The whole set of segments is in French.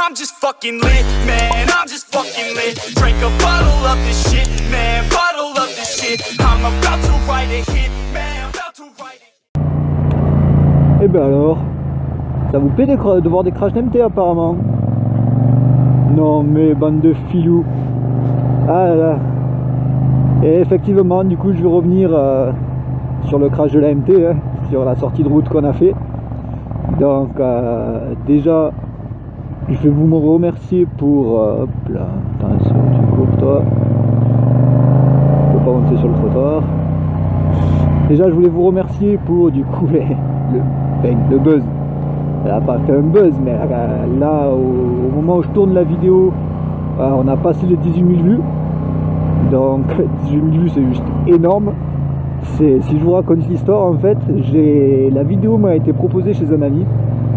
I'm just fucking lit, man, I'm just fucking lit. Drink a bottle of this shit, man, bottle of this shit. I'm about to write a hit, man, about to write it. Et ben alors, ça vous plaît de voir des crash d'MT apparemment? Non mais bande de filous. Ah là là. Et effectivement, du coup je vais revenir sur le crash de la MT, hein, sur la sortie de route qu'on a fait. Donc déjà, je vais vous remercier pour... hop là, attention, tu cours toi. Je peux pas monter sur le trottoir. Déjà je voulais vous remercier pour du coup le buzz. Elle n'a pas fait un buzz, mais là au moment où je tourne la vidéo, on a passé les 18 000 vues. Donc 18 000 vues, c'est juste énorme. Si je vous raconte l'histoire, en fait, la vidéo m'a été proposée chez un ami,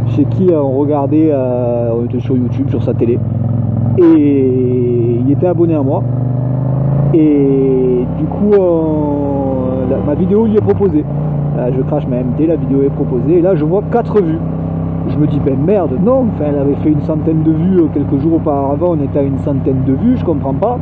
chez qui on regardait, on était sur YouTube, sur sa télé, et il était abonné à moi. Et du coup, ma vidéo lui est proposée. Je crache ma MT, la vidéo est proposée, et là je vois 4 vues. Je me dis, ben merde, non, enfin, elle avait fait une centaine de vues quelques jours auparavant, on était à une centaine de vues, je comprends pas.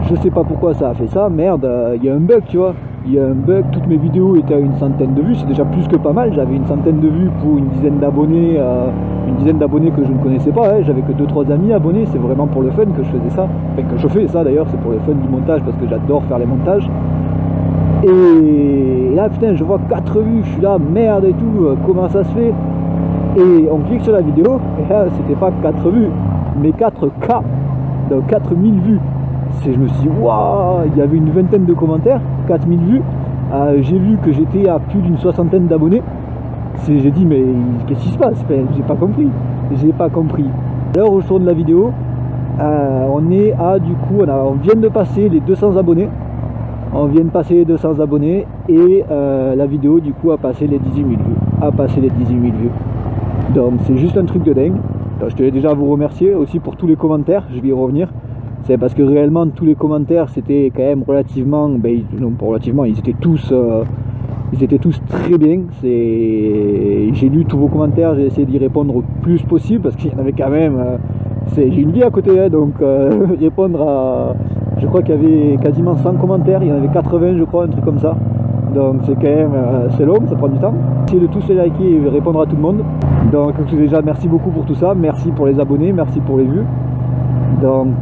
Je sais pas pourquoi ça a fait ça, merde, il y a un bug, tu vois. Il y a un bug, toutes mes vidéos étaient à une centaine de vues, c'est déjà plus que pas mal. J'avais une centaine de vues pour une dizaine d'abonnés que je ne connaissais pas, hein. J'avais que 2-3 amis abonnés, c'est vraiment pour le fun que je faisais ça. Enfin, que je fais ça d'ailleurs, c'est pour le fun du montage, parce que j'adore faire les montages. Et là, putain, je vois 4 vues, je suis là, merde et tout, comment ça se fait? Et on clique sur la vidéo, et là, c'était pas 4 vues, mais 4K, donc 4000 vues. Je me suis dit, waouh, il y avait une vingtaine de commentaires, 4000 vues. J'ai vu que j'étais à plus d'une soixantaine d'abonnés. J'ai dit, mais qu'est-ce qui se passe? Enfin, j'ai pas compris. Alors, où je tourne la vidéo, on est à, du coup, on vient de passer les 200 abonnés. On vient de passer les 200 abonnés et la vidéo du coup a passé les 18 000 vues. Donc c'est juste un truc de dingue. Donc, je tenais déjà à vous remercier aussi pour tous les commentaires, je vais y revenir. C'est parce que réellement tous les commentaires c'était quand même relativement, non pas relativement, ils étaient tous très bien. J'ai lu tous vos commentaires, j'ai essayé d'y répondre au plus possible parce qu'il y en avait quand même. J'ai une vie à côté, hein, donc répondre à... Je crois qu'il y avait quasiment 100 commentaires, il y en avait 80 je crois, un truc comme ça. Donc c'est quand même, c'est long, ça prend du temps. Essayez de tous les liker et répondre à tout le monde. Donc déjà merci beaucoup pour tout ça, merci pour les abonnés, merci pour les vues. Donc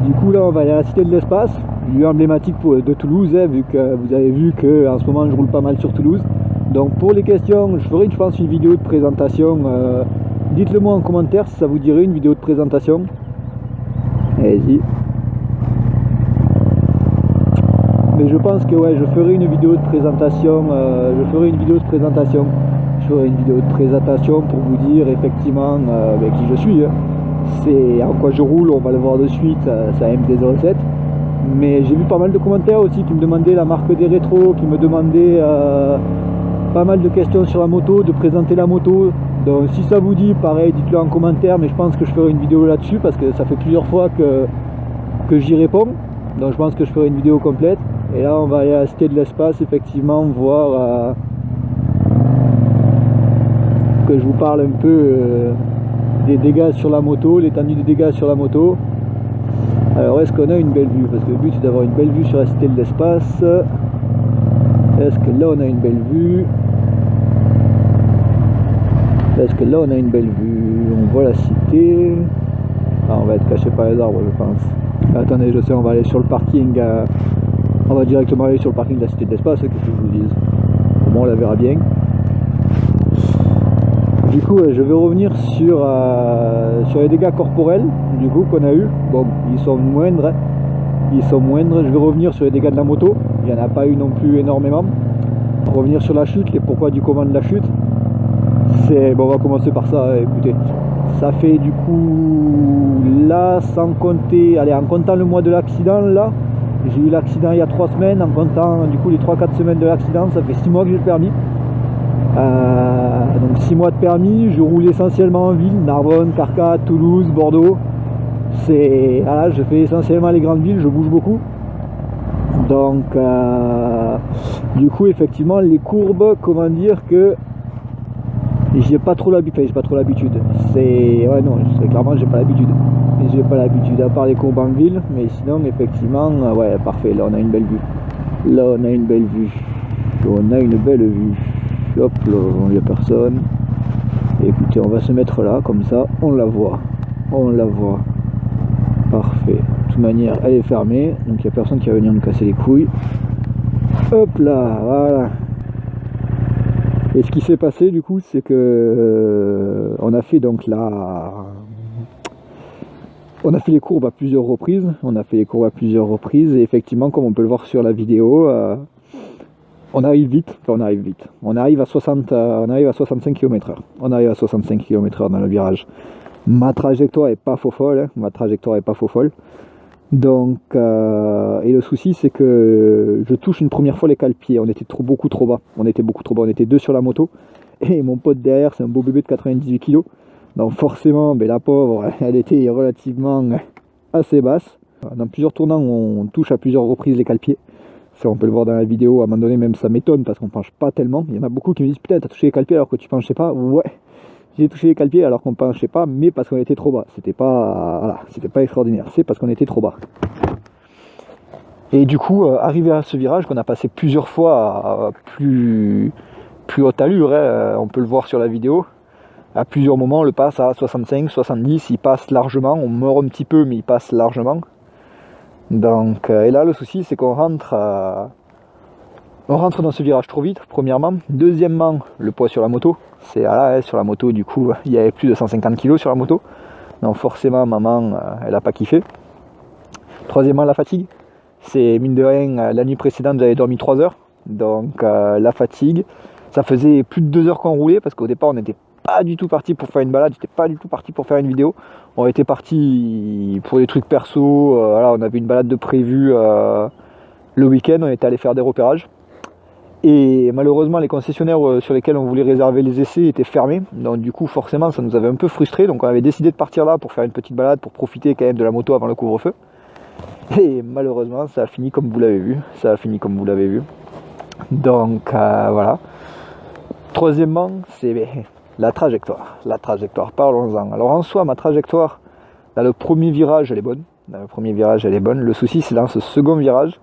du coup là on va aller à la Cité de l'Espace, lieu emblématique de Toulouse, hein, vu que vous avez vu qu'en ce moment je roule pas mal sur Toulouse. Donc pour les questions, je ferai je pense une vidéo de présentation. Dites-le moi en commentaire si ça vous dirait une vidéo de présentation. Allez-y. Mais je pense que ouais, je ferai une vidéo de présentation. Je ferai une vidéo de présentation pour vous dire effectivement qui je suis. Hein. C'est en quoi je roule, on va le voir de suite, c'est un MT-07. Mais j'ai vu pas mal de commentaires aussi qui me demandaient la marque des rétros, qui me demandaient pas mal de questions sur la moto, de présenter la moto. Donc si ça vous dit, pareil, dites-le en commentaire, mais je pense que je ferai une vidéo là-dessus parce que ça fait plusieurs fois que j'y réponds. Donc je pense que je ferai une vidéo complète. Et là on va aller à la Cité de l'Espace, effectivement, voir que je vous parle un peu des dégâts sur la moto, l'étendue des dégâts sur la moto. Alors est-ce qu'on a une belle vue? Parce que le but c'est d'avoir une belle vue sur la Cité de l'Espace. Est-ce que là on a une belle vue? Est-ce que là on a une belle vue? On voit la cité. Ah, on va être caché par les arbres je pense. Attendez, je sais, on va aller sur le parking. On va directement aller sur le parking de la Cité de l'Espace, qu'est-ce que je vous dise? Au moins on la verra bien. Du coup je vais revenir sur les dégâts corporels du coup qu'on a eu. Bon, ils sont moindres. Je vais revenir sur les dégâts de la moto. Il n'y en a pas eu non plus énormément. Revenir sur la chute, les pourquoi du comment de la chute. Bon, on va commencer par ça, écoutez. Ça fait du coup là, sans compter, allez, en comptant le mois de l'accident là, j'ai eu l'accident il y a 3 semaines, en comptant du coup les 3-4 semaines de l'accident, ça fait 6 mois que j'ai le permis. Donc 6 mois de permis, je roule essentiellement en ville, Narbonne, Carcassonne, Toulouse, Bordeaux. Voilà, je fais essentiellement les grandes villes, je bouge beaucoup. Donc du coup effectivement les courbes, comment dire que J'ai pas trop l'habitude. C'est. Ouais, non, très clairement, j'ai pas l'habitude. J'ai pas l'habitude, à part les courbes en ville, mais sinon, effectivement, ouais, parfait. Là, on a une belle vue. Là, on a une belle vue. On a une belle vue. Hop, là, il n'y a personne. Écoutez, on va se mettre là, comme ça, on la voit. On la voit. Parfait. De toute manière, elle est fermée, donc il n'y a personne qui va venir nous casser les couilles. Hop là, voilà. Et ce qui s'est passé du coup, c'est que on a fait donc on a fait les courbes à plusieurs reprises. Et effectivement, comme on peut le voir sur la vidéo, on arrive vite. On arrive à 65 km/h. On arrive à 65 km/h dans le virage. Ma trajectoire est pas faux folle. Donc, et le souci, c'est que je touche une première fois les cale-pieds. On était beaucoup trop bas. On était deux sur la moto. Et mon pote derrière, c'est un beau bébé de 98 kg. Donc forcément, la pauvre, elle était relativement assez basse. Dans plusieurs tournants, on touche à plusieurs reprises les cale-pieds. Ça, on peut le voir dans la vidéo. À un moment donné, même ça m'étonne parce qu'on penche pas tellement. Il y en a beaucoup qui me disent, putain, t'as touché les cale-pieds alors que tu penchais pas. Ouais. J'ai touché les cale-pieds alors qu'on ne penchait pas, mais parce qu'on était trop bas. C'était pas extraordinaire, c'est parce qu'on était trop bas. Et du coup, arrivé à ce virage qu'on a passé plusieurs fois à plus haute allure, on peut le voir sur la vidéo. À plusieurs moments, on le passe à 65, 70, il passe largement. On meurt un petit peu, mais il passe largement. Donc, et là, le souci, c'est qu'on rentre dans ce virage trop vite, premièrement. Deuxièmement, le poids sur la moto. Sur la moto, du coup, il y avait plus de 150 kg sur la moto. Donc forcément, maman, elle n'a pas kiffé. Troisièmement, la fatigue. C'est mine de rien, la nuit précédente, j'avais dormi 3 heures. Donc la fatigue. Ça faisait plus de 2 heures qu'on roulait, parce qu'au départ, on n'était pas du tout parti pour faire une balade, j'étais pas du tout parti pour faire une vidéo. On était parti pour des trucs perso. On avait une balade de prévu le week-end, on était allé faire des repérages. Et malheureusement, les concessionnaires sur lesquels on voulait réserver les essais étaient fermés. Donc du coup, forcément, ça nous avait un peu frustrés. Donc on avait décidé de partir là pour faire une petite balade, pour profiter quand même de la moto avant le couvre-feu. Et malheureusement, ça a fini comme vous l'avez vu. Donc voilà. Troisièmement, c'est la trajectoire. Parlons-en. Alors en soi, ma trajectoire, dans le premier virage, elle est bonne. Le souci, c'est dans ce second virage.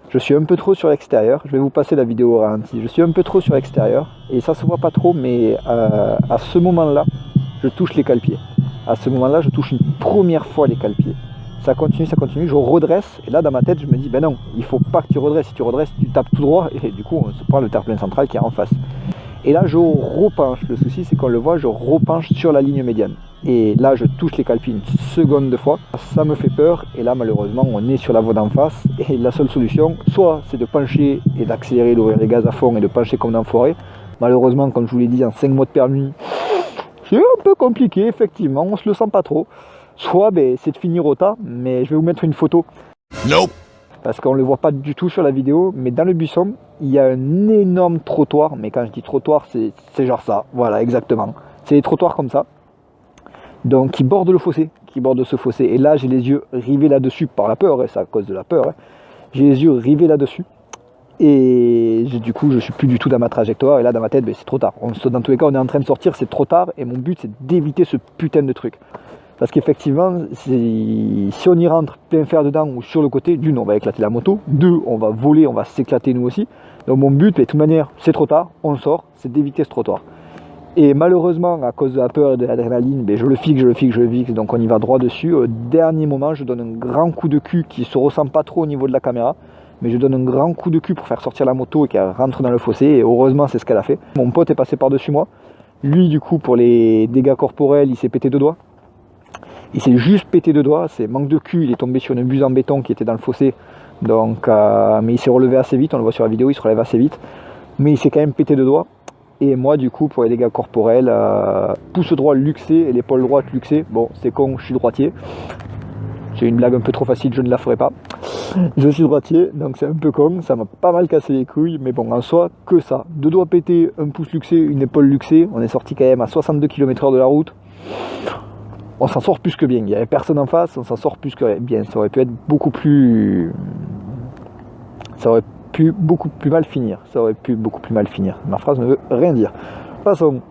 Je suis un peu trop sur l'extérieur, je vais vous passer la vidéo au ralenti, je suis un peu trop sur l'extérieur et ça se voit pas trop, mais à ce moment-là, je touche les cale-pieds. À ce moment-là, je touche une première fois les cale-pieds. Ça continue, je redresse et là dans ma tête, je me dis, ben non, il faut pas que tu redresses, si tu redresses, tu tapes tout droit et du coup, on se prend le terre-plein central qui est en face. Et là, je repenche, le souci c'est qu'on le voit, je repenche sur la ligne médiane. Et là, je touche les cale-pieds une seconde de fois. Ça me fait peur. Et là, malheureusement, on est sur la voie d'en face. Et la seule solution, soit c'est de pencher et d'accélérer, d'ouvrir les gaz à fond et de pencher comme dans forêt. Malheureusement, comme je vous l'ai dit, en 5 mois de permis, c'est un peu compliqué, effectivement. On se le sent pas trop. Soit, c'est de finir au tas. Mais je vais vous mettre une photo. Nope. Parce qu'on ne le voit pas du tout sur la vidéo. Mais dans le buisson, il y a un énorme trottoir. Mais quand je dis trottoir, c'est genre ça. Voilà, exactement. C'est des trottoirs comme ça. Donc qui borde ce fossé, et là j'ai les yeux rivés là-dessus par la peur, c'est à cause de la peur, j'ai les yeux rivés là-dessus, et du coup je suis plus du tout dans ma trajectoire, et là dans ma tête c'est trop tard, dans tous les cas on est en train de sortir, c'est trop tard, et mon but c'est d'éviter ce putain de truc, parce qu'effectivement si on y rentre plein fer dedans ou sur le côté, d'une on va éclater la moto, deux on va voler, on va s'éclater nous aussi, donc mon but de toute manière c'est trop tard, on sort, c'est d'éviter ce trottoir. Et malheureusement, à cause de la peur et de l'adrénaline, je le fixe, donc on y va droit dessus. Au dernier moment, je donne un grand coup de cul qui se ressent pas trop au niveau de la caméra, mais je donne un grand coup de cul pour faire sortir la moto et qu'elle rentre dans le fossé, et heureusement c'est ce qu'elle a fait. Mon pote est passé par-dessus moi. Lui, du coup, pour les dégâts corporels, il s'est pété 2 doigts. Il s'est juste pété 2 doigts, c'est manque de cul, il est tombé sur une buse en béton qui était dans le fossé. Donc, mais il s'est relevé assez vite, on le voit sur la vidéo, il se relève assez vite. Mais il s'est quand même pété 2 doigts. Et moi du coup pour les dégâts corporels, pouce droit luxé et l'épaule droite luxée. Bon c'est con, je suis droitier. C'est une blague un peu trop facile, je ne la ferai pas. Je suis droitier, donc c'est un peu con, ça m'a pas mal cassé les couilles, mais bon en soi que ça. 2 doigts pétés, un pouce luxé, une épaule luxée, on est sorti quand même à 62 km/h de la route. On s'en sort plus que bien, il n'y avait personne en face, on s'en sort plus que bien. Ça aurait pu être beaucoup plus... Ça aurait pu beaucoup plus mal finir. Ma phrase ne veut rien dire. Passons.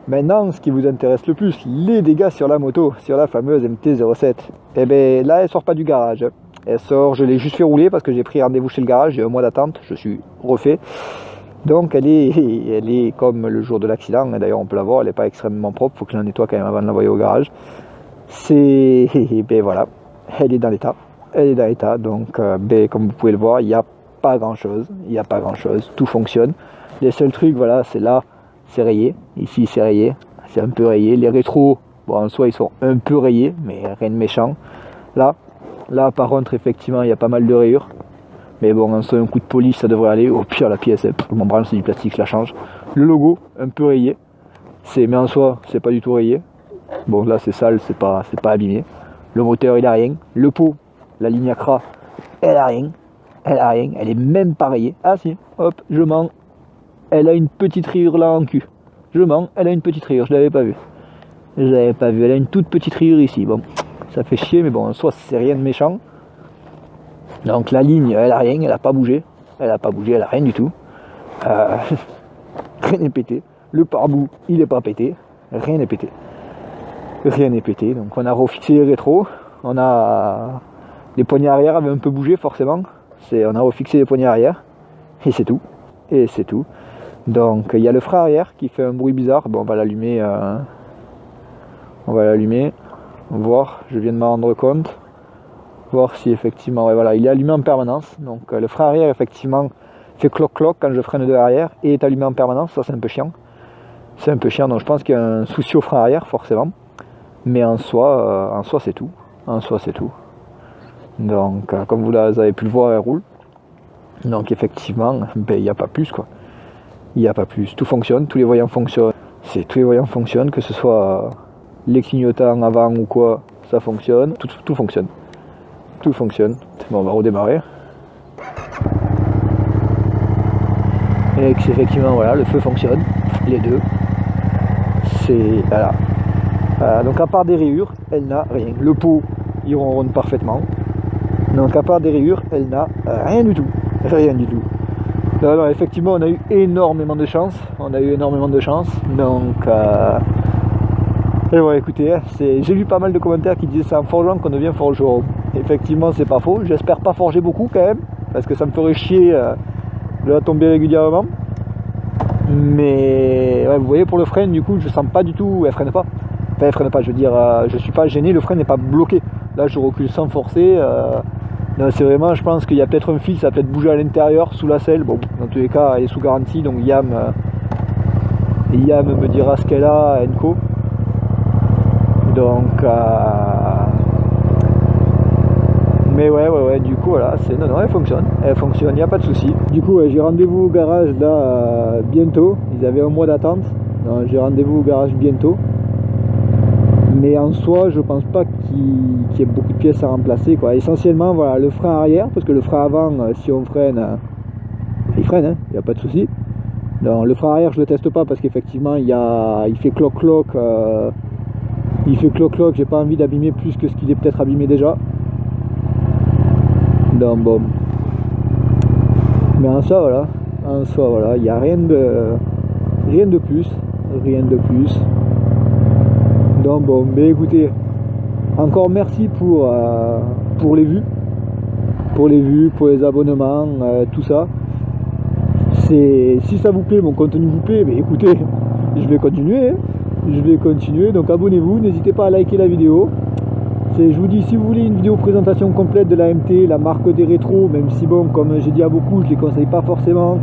Maintenant, ce qui vous intéresse le plus, les dégâts sur la moto, sur la fameuse MT-07. Eh bien là, elle sort pas du garage. Elle sort, je l'ai juste fait rouler parce que j'ai pris rendez-vous chez le garage, j'ai un mois d'attente, je suis refait. Donc elle est comme le jour de l'accident, d'ailleurs on peut la voir, elle n'est pas extrêmement propre, il faut que je la nettoie quand même avant de l'envoyer au garage. Ben voilà, elle est dans l'état. Elle est dans l'état, donc comme vous pouvez le voir, il n'y a pas grand chose, tout fonctionne. Les seuls trucs, voilà, c'est là, c'est rayé, ici c'est rayé, c'est un peu rayé. Les rétros, bon en soi ils sont un peu rayés, mais rien de méchant. Là par contre effectivement il y a pas mal de rayures, mais bon en soi un coup de polish ça devrait aller. Au pire la pièce, mon branle c'est du plastique, je la change. Le logo un peu rayé, mais en soi c'est pas du tout rayé. Bon là c'est sale, c'est pas abîmé. Le moteur il a rien, le pot, la ligne Acra, elle a rien, elle est même pas rayée. Ah si, hop, je mens, elle a une petite rayure là en cul. Je mens, elle a une petite rayure, je l'avais pas vu, elle a une toute petite rayure ici. Bon, ça fait chier, mais bon en soi c'est rien de méchant. Donc la ligne elle a rien, elle a pas bougé, elle a rien du tout. Rien n'est pété, le pare-bout il est pas pété, rien n'est pété. Donc on a refixé les rétros, les poignées arrière avaient un peu bougé forcément, on a refixé les poignées arrière, et c'est tout. Donc il y a le frein arrière qui fait un bruit bizarre, bon on va l'allumer, voir, je viens de m'en rendre compte, voir si effectivement, ouais, voilà, il est allumé en permanence, donc le frein arrière effectivement fait cloc-cloc quand je freine de l'arrière et est allumé en permanence, ça c'est un peu chiant, donc je pense qu'il y a un souci au frein arrière forcément. Mais en soi c'est tout. Donc comme vous avez pu le voir, elle roule. Donc effectivement, il n'y a pas plus quoi. Tout fonctionne, tous les voyants fonctionnent. Que ce soit les clignotants avant ou quoi, ça fonctionne. Tout fonctionne. Bon, on va redémarrer. Et effectivement voilà, le feu fonctionne, les deux. Voilà. Donc à part des rayures, elle n'a rien. Le pot, il ronronne parfaitement. Donc à part des rayures, elle n'a rien du tout. Alors effectivement, on a eu énormément de chance. Donc et ouais, écoutez, j'ai lu pas mal de commentaires qui disaient c'est en forgeant qu'on devient forgeron. Effectivement, c'est pas faux. J'espère pas forger beaucoup quand même, parce que ça me ferait chier de la tomber régulièrement. Mais ouais, vous voyez, pour le frein, du coup, je sens pas du tout. Elle freine pas, je veux dire, je suis pas gêné, le frein n'est pas bloqué. Là, je recule sans forcer. C'est vraiment, je pense qu'il y a peut-être un fil, ça a peut-être bougé à l'intérieur, sous la selle. Bon, dans tous les cas, elle est sous garantie, donc Yam me dira ce qu'elle a, Enco. Donc, mais ouais, du coup, voilà, non, elle fonctionne, il n'y a pas de souci. Du coup, j'ai rendez-vous au garage là bientôt. Ils avaient un mois d'attente, donc j'ai rendez-vous au garage bientôt. Mais en soi, je pense pas qu'il y ait beaucoup de pièces à remplacer, quoi. Essentiellement, voilà, le frein arrière, parce que le frein avant, si on freine, il freine, il n'y a pas de souci. Donc le frein arrière, je le teste pas parce qu'effectivement, il fait cloc-cloc. J'ai pas envie d'abîmer plus que ce qu'il est peut-être abîmé déjà. Donc bon. Mais en soi, voilà, il n'y a rien de plus. Donc bon, mais écoutez, encore merci pour les vues, pour les abonnements, tout ça. Si ça vous plaît, mon contenu vous plaît, mais écoutez, je vais continuer, donc abonnez-vous, n'hésitez pas à liker la vidéo. Je vous dis, si vous voulez une vidéo présentation complète de la MT, la marque des rétros, même si bon, comme j'ai dit à beaucoup, je les conseille pas forcément,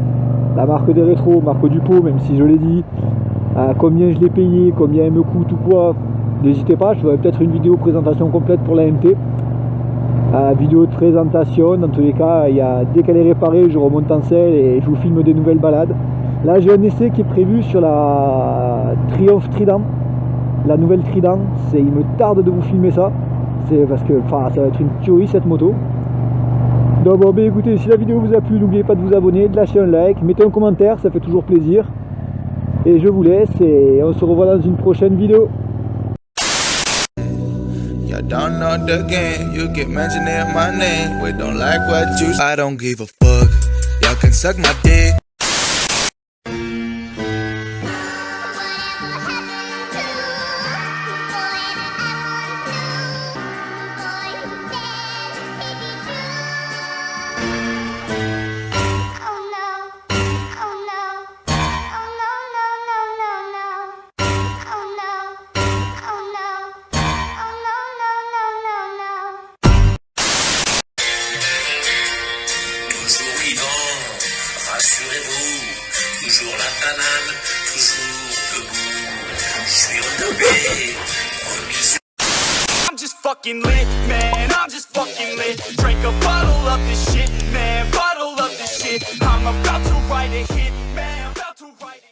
la marque des rétros, marque du pot, même si je l'ai dit, combien je l'ai payé, combien elle me coûte ou quoi, n'hésitez pas, je ferai peut-être une vidéo présentation complète pour la MT. Vidéo de présentation, dans tous les cas, dès qu'elle est réparée, je remonte en selle et je vous filme des nouvelles balades. Là, j'ai un essai qui est prévu sur la Triumph Trident, la nouvelle Trident. Il me tarde de vous filmer ça, parce que ça va être une tuerie cette moto. Donc bon, écoutez, si la vidéo vous a plu, n'oubliez pas de vous abonner, de lâcher un like, mettez un commentaire, ça fait toujours plaisir. Et je vous laisse et on se revoit dans une prochaine vidéo. You don't know the game, you keep mentioning my name. We don't like what you say. I don't give a fuck. Y'all can suck my dick. fucking lit, man, I'm just fucking lit. Drink a bottle of this shit, man, bottle of this shit. I'm about to write a hit.